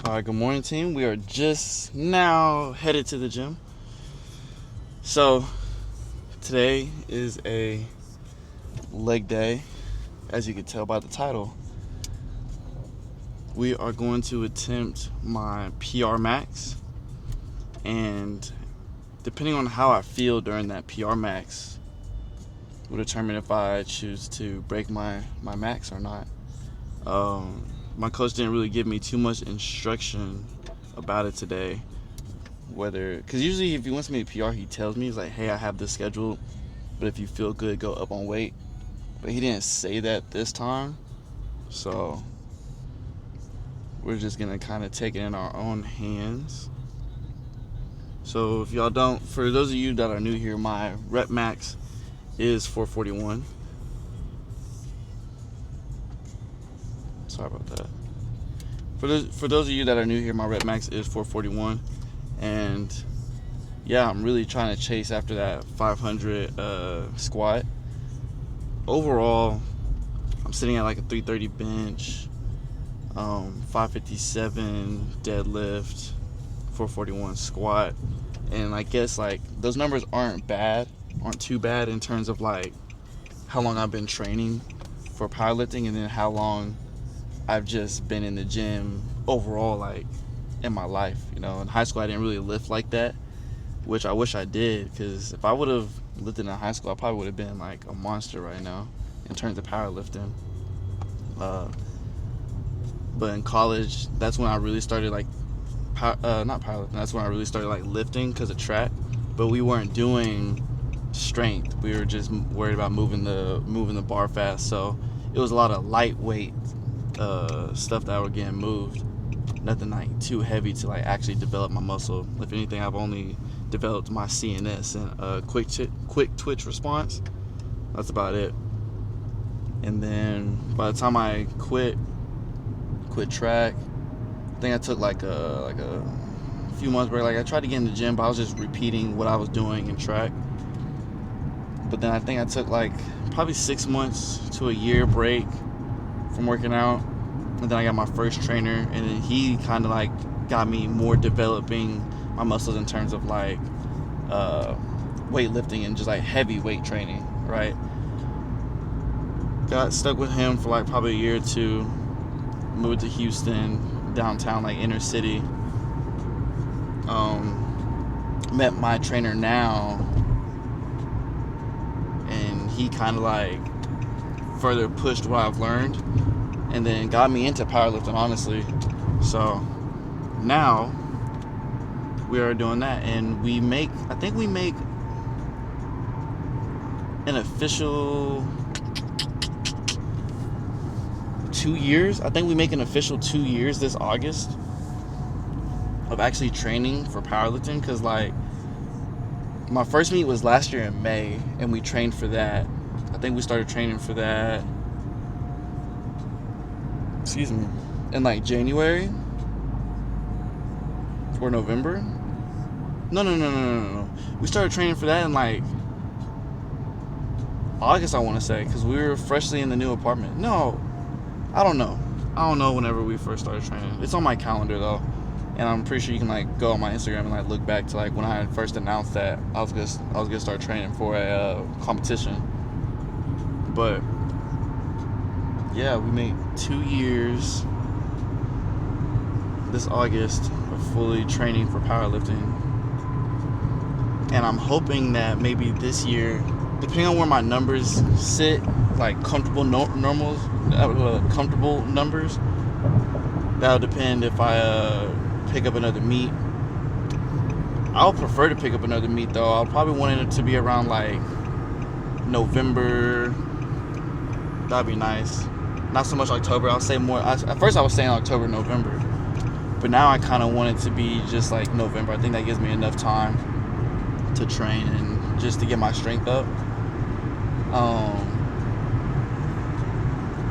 Hi, good morning, team. We are just now headed to the gym. So, today is a leg day, as you can tell by the title. We are going to attempt my PR max, and depending on how I feel during that PR max will determine if I choose to break my max or not. My coach didn't really give me too much instruction about it today. Because usually if he wants me to PR, he tells me, he's like, hey, I have this scheduled, but if you feel good, go up on weight. But he didn't say that this time, so we're just going to kind of take it in our own hands. So if y'all don't, for those of you that are new here, my rep max is 441. Sorry about that. For those of you that are new here, my rep max is 441. And yeah, I'm really trying to chase after that 500 squat. Overall, I'm sitting at like a 330 bench, 557 deadlift, 441 squat. And I guess like those numbers aren't too bad in terms of like how long I've been training for powerlifting and then how long I've just been in the gym overall, like in my life. In high school I didn't really lift like that, which I wish I did, because if I would have lifted in high school, I probably would have been like a monster right now in terms of powerlifting. But in college, that's when I really started like not powerlifting. That's when I really started like lifting because of track. But we weren't doing strength. We were just worried about moving the bar fast. So it was a lot of lightweight stuff that were getting moved. Nothing like too heavy to like actually develop my muscle. If anything, I've only developed my CNS and quick twitch response. That's about it. And then by the time I quit track, I think I took like a few months break. Like I tried to get in the gym, but I was just repeating what I was doing in track. But then I think I took like probably 6 months to a year break from working out. And then I got my first trainer, and then he kind of like got me more developing my muscles in terms of like weightlifting and just like heavy weight training, right? Got stuck with him for like probably a year or two. Moved to Houston, downtown, like inner city. Met my trainer now, and he kind of like further pushed what I've learned, and then got me into powerlifting, honestly. So now we are doing that, and I think we make an official 2 years. I think we make an official 2 years this August of actually training for powerlifting, because like my first meet was last year in May, and we trained for that. I think we started training for that in like January or November. No. We started training for that in like August, I want to say, because we were freshly in the new apartment. No, I don't know whenever we first started training. It's on my calendar though, and I'm pretty sure you can like go on my Instagram and like look back to like when I had first announced that I was gonna start training for a competition. But yeah, we made 2 years this August of fully training for powerlifting, and I'm hoping that maybe this year, depending on where my numbers sit, like comfortable comfortable numbers, that'll depend if I pick up another meet. I'll prefer to pick up another meet though. I'll probably want it to be around like November. That'd be nice. Not so much October. I'll say more. At first I was saying October, November, but now I kind of want it to be just like November. I think that gives me enough time to train and just to get my strength up.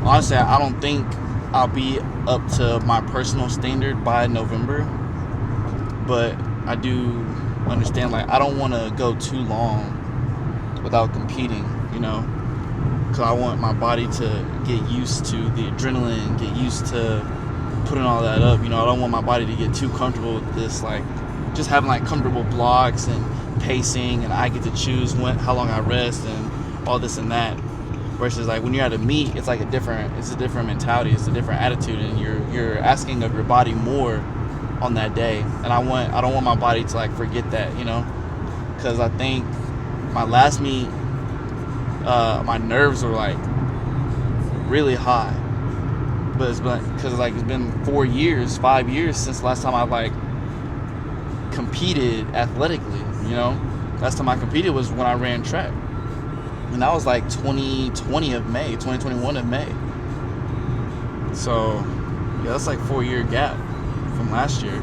Honestly, I don't think I'll be up to my personal standard by November, but I do understand, like, I don't want to go too long without competing, because I want my body to get used to the adrenaline, get used to putting all that up. You know, I don't want my body to get too comfortable with this, like just having like comfortable blocks and pacing, and I get to choose how long I rest and all this and that. Versus like when you're at a meet, it's like a different mentality, it's a different attitude, and you're asking of your body more on that day. And I don't want my body to like forget that, you know, because I think my last meet, my nerves were like really high, but it's been 5 years since the last time I like competed athletically. You know, last time I competed was when I ran track. And that was like 2021 of May. So, yeah, that's like 4-year gap from last year.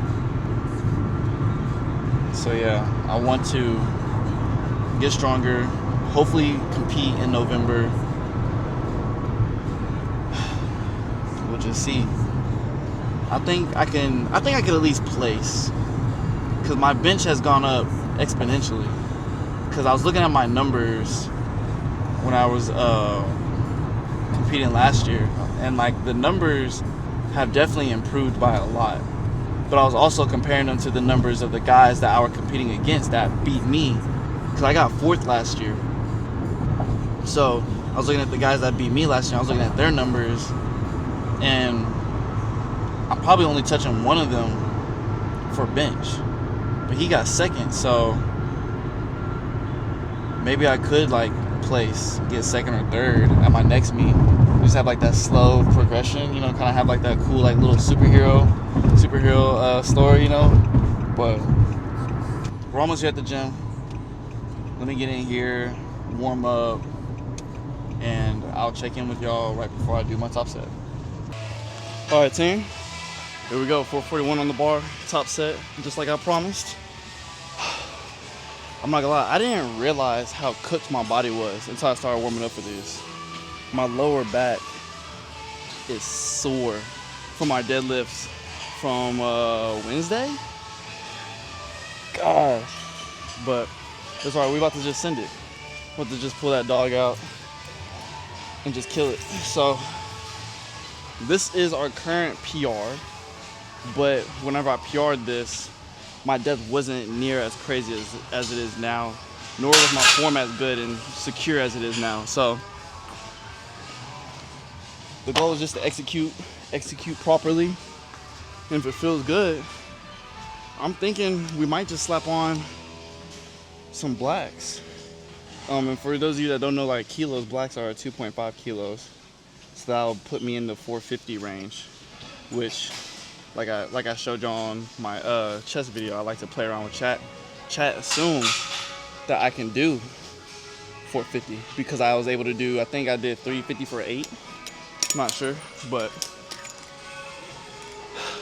So, yeah, I want to get stronger, hopefully compete in November. We'll just see. I think I could at least place, because my bench has gone up exponentially. Because I was looking at my numbers when I was competing last year, and like the numbers have definitely improved by a lot. But I was also comparing them to the numbers of the guys that I was competing against that beat me, because I got 4th last year. So I was looking at the guys that beat me last year, I was looking at their numbers, and I'm probably only touching one of them for bench, but he got 2nd. So maybe I could like place, get 2nd or 3rd at my next meet. Just have like that slow progression, you know, kind of have like that cool like little superhero story, you know. But we're almost here at the gym. Let me get in here, warm up, and I'll check in with y'all right before I do my top set. All right, team, here we go. 441 on the bar, top set, just like I promised. I'm not gonna lie, I didn't realize how cooked my body was until I started warming up for this. My lower back is sore from my deadlifts from Wednesday. Gosh. But it's alright, we're about to just send it. We're about to just pull that dog out and just kill it. So this is our current PR, but whenever I PR'd this, my depth wasn't near as crazy as it is now, nor was my form as good and secure as it is now. So the goal is just to execute properly, and if it feels good, I'm thinking we might just slap on some blacks. And for those of you that don't know, like kilos, blacks are 2.5 kilos, so that'll put me in the 450 range, which like I showed y'all on my chest video, I like to play around with chat. Chat assumed that I can do 450 because I was able to do, I think I did 350 for 8. I'm not sure, but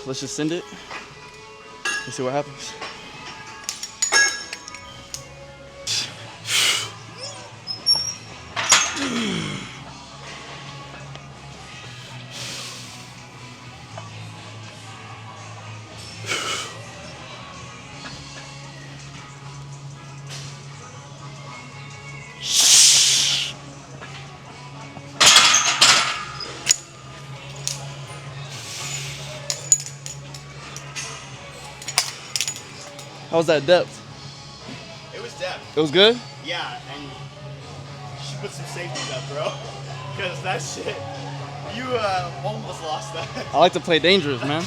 let's just send it. Let's see what happens. How was that depth? It was depth. It was good? Yeah, and you should put some safeties up, bro. Because that shit, you almost lost that. I like to play dangerous, man.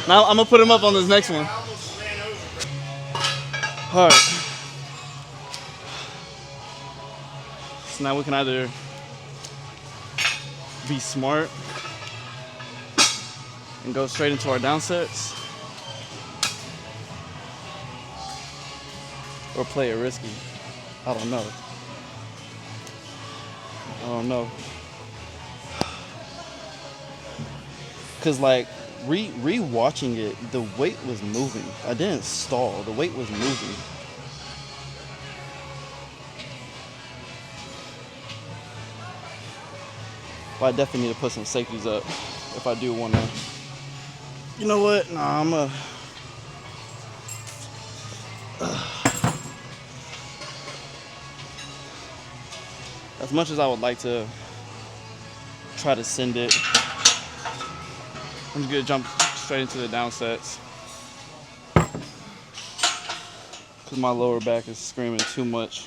Now I'm gonna put him up on this next one. I almost ran over, bro. All right. So now we can either be smart and go straight into our down sets, or play it risky. I don't know. Cause like re-watching it, the weight was moving. I didn't stall. The weight was moving. But I definitely need to put some safeties up if I do want to. You know what? Nah, I'm a. As much as I would like to try to send it, I'm just gonna jump straight into the down sets. Cause my lower back is screaming too much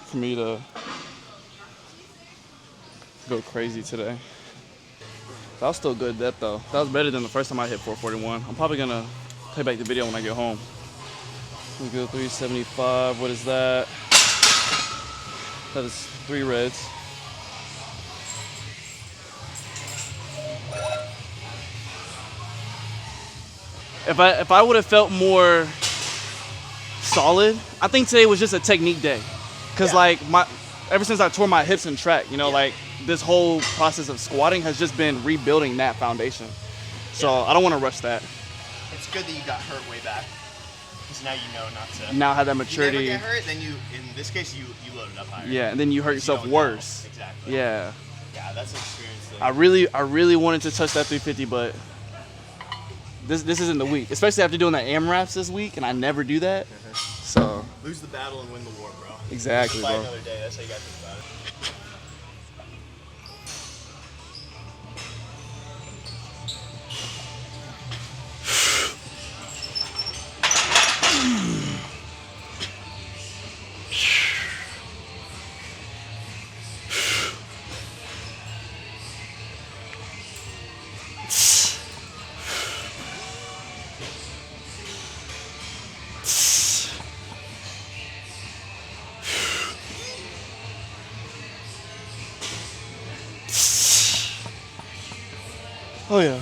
for me to go crazy today. That was still good depth though. That was better than the first time I hit 441. I'm probably gonna play back the video when I get home. We go 375. What is that? That is 3 reds. If I would have felt more solid, I think today was just a technique day. Cause like ever since I tore my hips in track, you know, like this whole process of squatting has just been rebuilding that foundation. So I don't want to rush that. It's good that you got hurt way back, because now you know not to. Now have that maturity. You never get hurt, then you, in this case, you load it up higher. Yeah, and then you hurt yourself worse. Exactly. Yeah. Yeah, that's an experience thing. I really wanted to touch that 350, but this isn't the week. Especially after doing the AMRAPs this week, and I never do that. So lose the battle and win the war, bro. Exactly, Fight bro. another day. That's how you got to think about it. Oh yeah.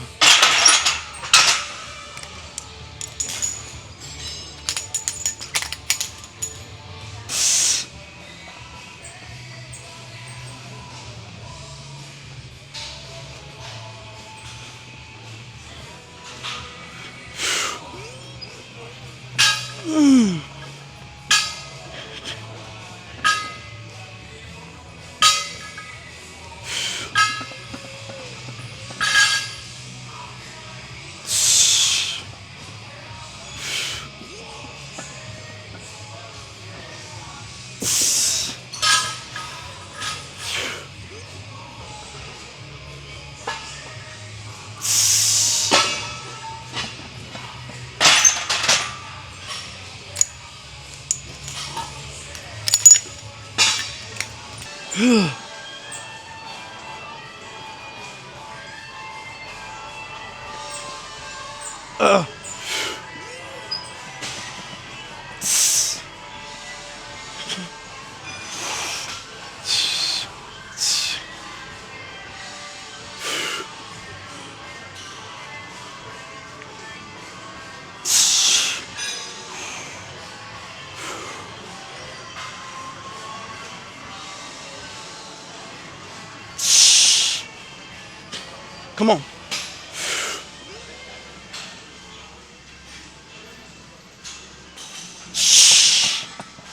Come on.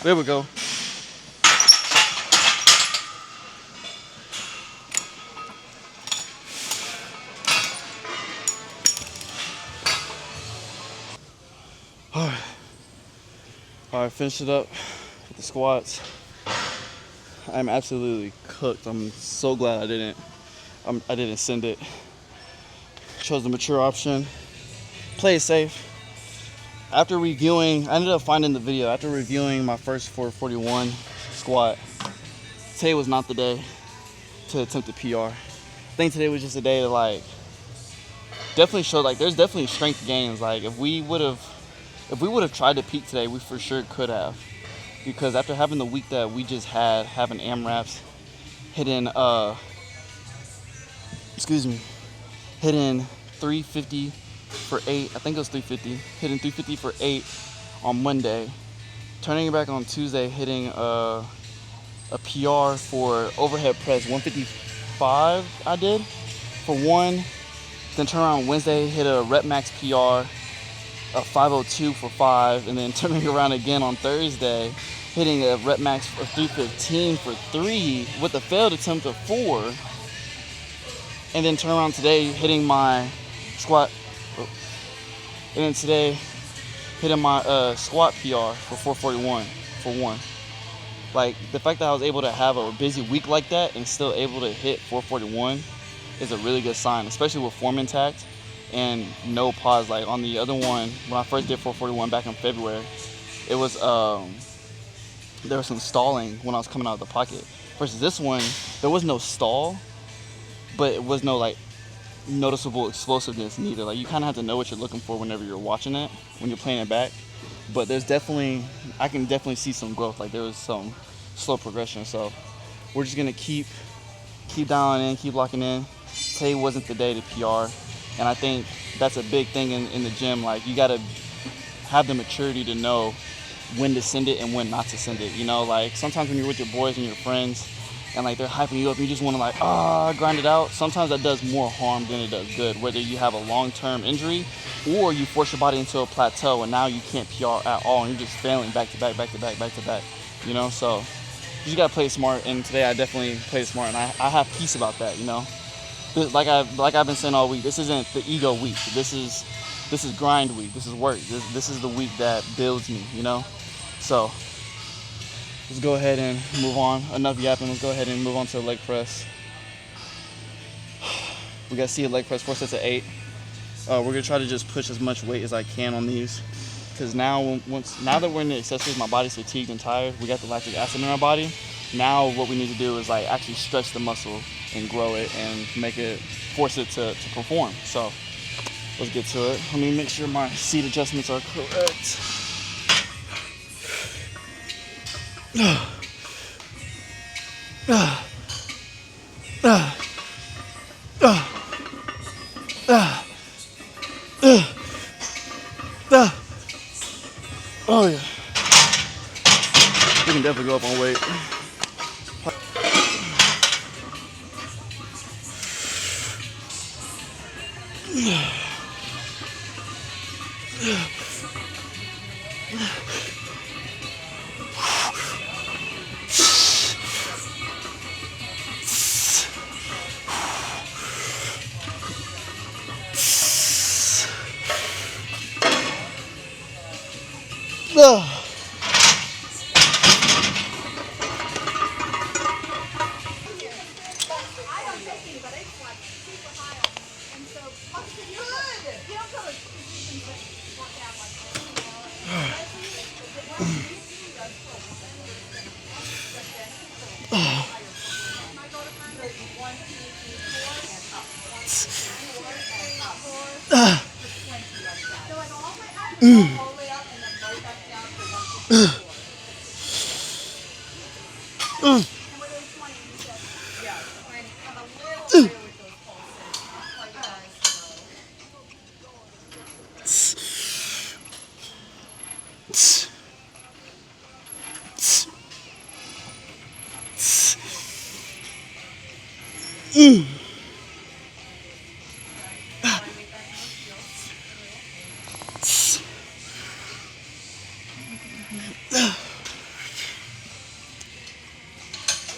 There we go. All right, finish it up with the squats. I'm absolutely cooked. I'm so glad I didn't send it. Chose the mature option. Play it safe. After reviewing, I ended up finding the video. After reviewing my first 441 squat, today was not the day to attempt a PR. I think today was just a day to like definitely show like there's definitely strength gains. Like if we would have tried to peak today, we for sure could have. Because after having the week that we just had, having AMRAPs, hitting hitting 350 for 8, I think it was 350, hitting 350 for 8 on Monday, turning it back on Tuesday, hitting a PR for overhead press 155 I did for 1, then turn around Wednesday, hit a rep max PR of 502 for 5, and then turning around again on Thursday, hitting a rep max of 315 for 3 with a failed attempt of 4, and then turn around today hitting my squat, and then today hitting my squat PR for 441 for 1. Like the fact that I was able to have a busy week like that and still able to hit 441 is a really good sign, especially with form intact and no pause. Like on the other one, when I first did 441 back in February, it was there was some stalling when I was coming out of the pocket. Versus this one, there was no stall, but it was no like noticeable explosiveness neither. Like you kind of have to know what you're looking for whenever you're watching it, when you're playing it back. But there's definitely, I can definitely see some growth. Like there was some slow progression. So we're just gonna keep dialing in, keep locking in. Today wasn't the day to PR, and I think that's a big thing in the gym. Like you gotta have the maturity to know when to send it and when not to send it. You know, like sometimes when you're with your boys and your friends and like they're hyping you up and you just want to like grind it out, sometimes that does more harm than it does good. Whether you have a long-term injury or you force your body into a plateau and now you can't PR at all and you're just failing back to back, back to back, back to back. You know, so you just gotta play smart, and today I definitely played smart, and I have peace about that. You know, like I've been saying all week, this isn't the ego week. This is grind week. This is work. This is the week that builds me. You know, so let's go ahead and move on. Enough yapping. Let's go ahead and move on to the leg press. We got to see a leg press, 4 sets of 8. We're gonna try to just push as much weight as I can on these, because now that we're in the accessories, my body's fatigued and tired. We got the lactic acid in our body. Now what we need to do is like actually stretch the muscle and grow it and force it to perform. So let's get to it. Let me make sure my seat adjustments are correct. Oh yeah. We can definitely go up on weight.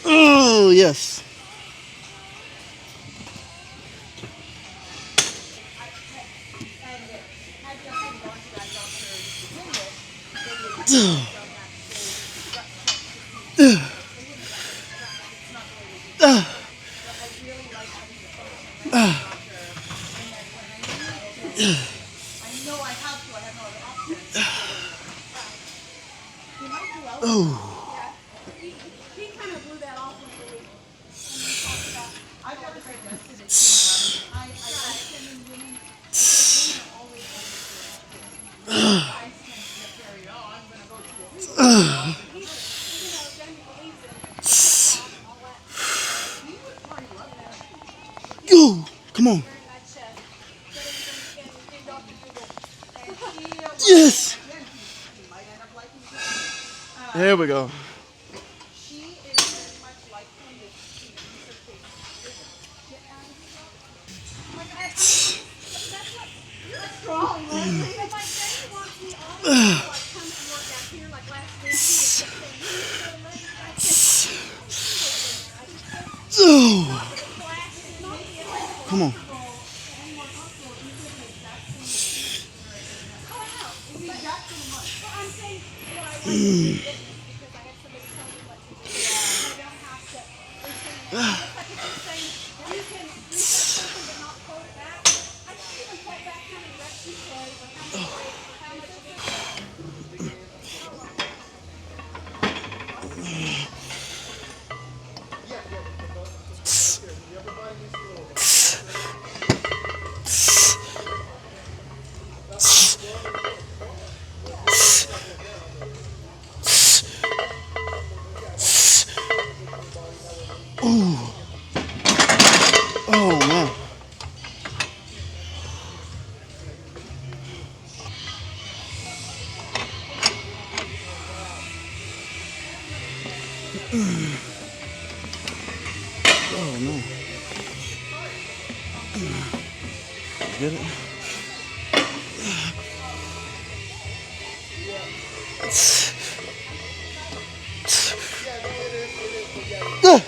Oh yes. Yo, come on. Yes. There we go. Oh, come on. Oh no. Get it? Oh.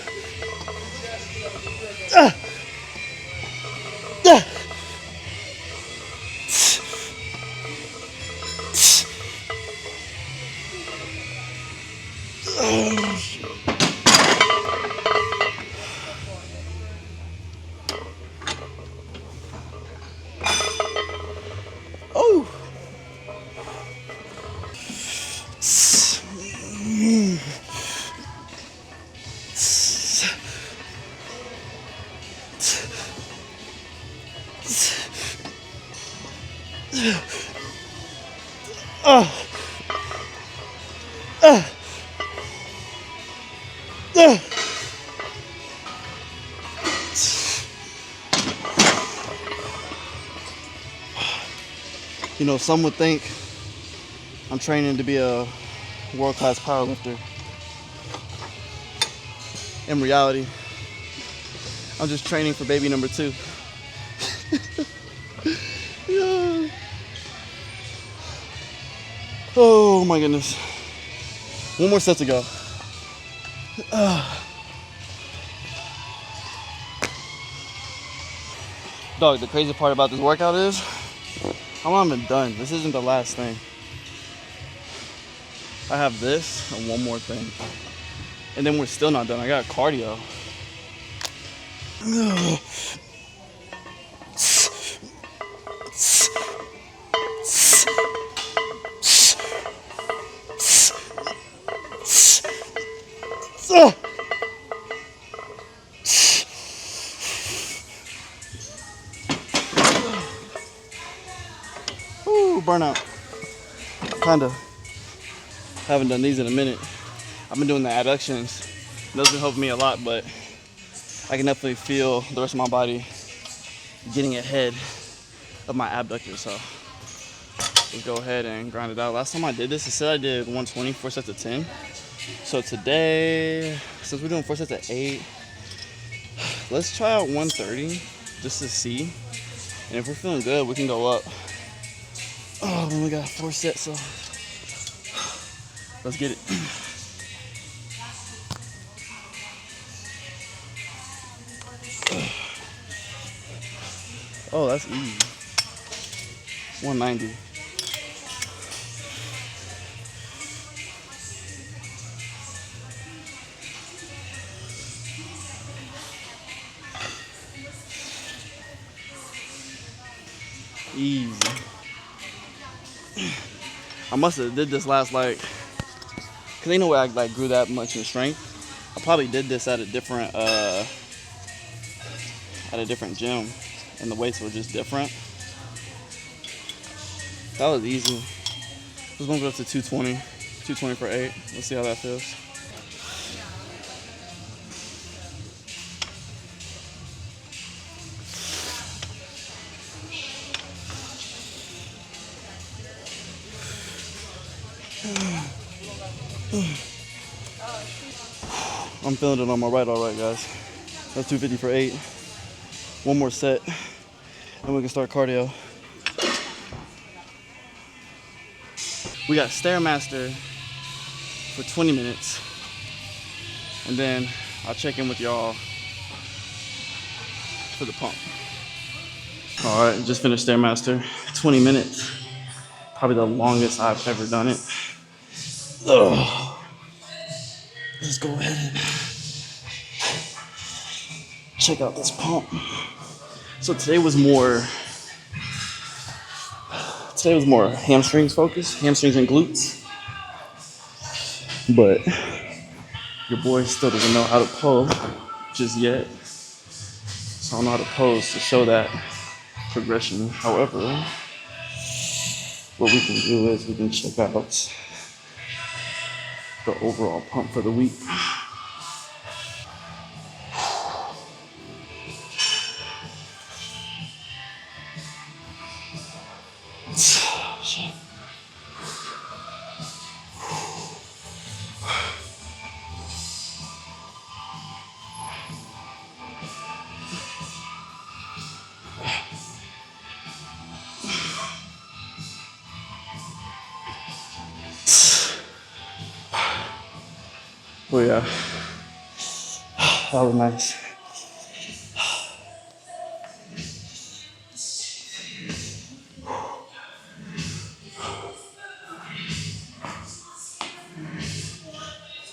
You know, some would think I'm training to be a world-class powerlifter. In reality, I'm just training for baby number 2. Yeah. Oh my goodness. One more set to go. Dog, the crazy part about this workout is I'm not even done. This isn't the last thing. I have this and one more thing. And then we're still not done. I got cardio. Ooh, burnout. Kinda. Haven't done these in a minute. I've been doing the adductions. Those have helped me a lot, but I can definitely feel the rest of my body getting ahead of my abductors. So let's go ahead and grind it out. Last time I did this, it said I did 120, 4 sets of 10. So today, since we're doing 4 sets of 8, let's try out 130 just to see. And if we're feeling good, we can go up. Oh, we only got 4 sets, so let's get it. Oh, that's easy. 190. Easy. I must have did this last cause ain't no way I grew that much in strength. I probably did this at a different gym, and the weights were just different. That was easy. Let's bump it up to 220, 220 for 8. Let's see how that feels. I'm feeling it on my right, all right, guys. That's 250 for 8. One more set, and we can start cardio. We got Stairmaster for 20 minutes, and then I'll check in with y'all for the pump. All right, just finished Stairmaster, 20 minutes. Probably the longest I've ever done it. Ugh. Let's go ahead and check out this pump. So today was more hamstrings focused, hamstrings and glutes. But your boy still doesn't know how to pull just yet. So I don't know how to pose to show that progression. However, what we can do is we can check out the overall pump for the week. Oh yeah, that was nice.